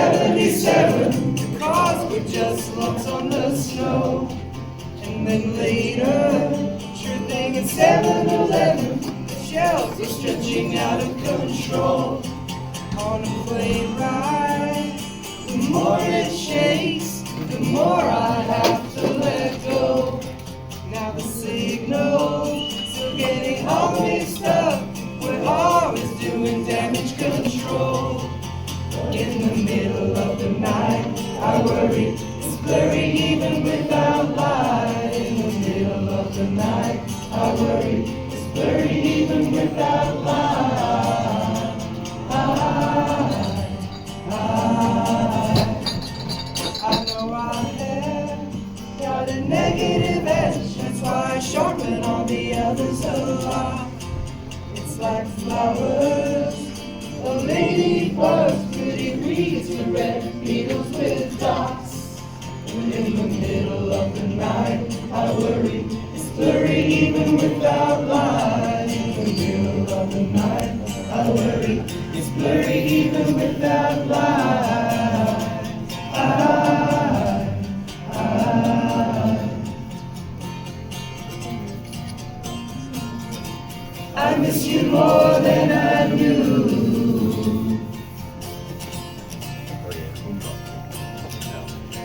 77, the cars were just lumps on the snow. And then later, sure thing in 7-Eleven, the shelves are stretching out of control. On a plane ride, the more it shakes, the more I have to let go. Now the signal's still getting all mixed up, we're always doing damage control. In the middle of the night, I worry, it's blurry even without light. In the middle of the night, I worry, it's blurry even without light. I know I have got a negative edge, that's why I sharpen all the others a lot. It's like flowers, a ladybug's pretty weeds with red needles with dots. And in the middle of the night, I worry, it's blurry even without light. In the middle of the night, I worry, it's blurry even without light. I miss you more than I knew.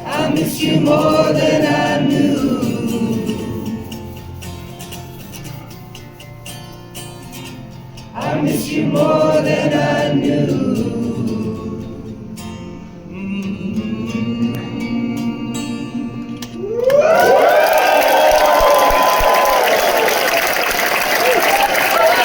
I miss you more than I knew. I miss you more than I knew.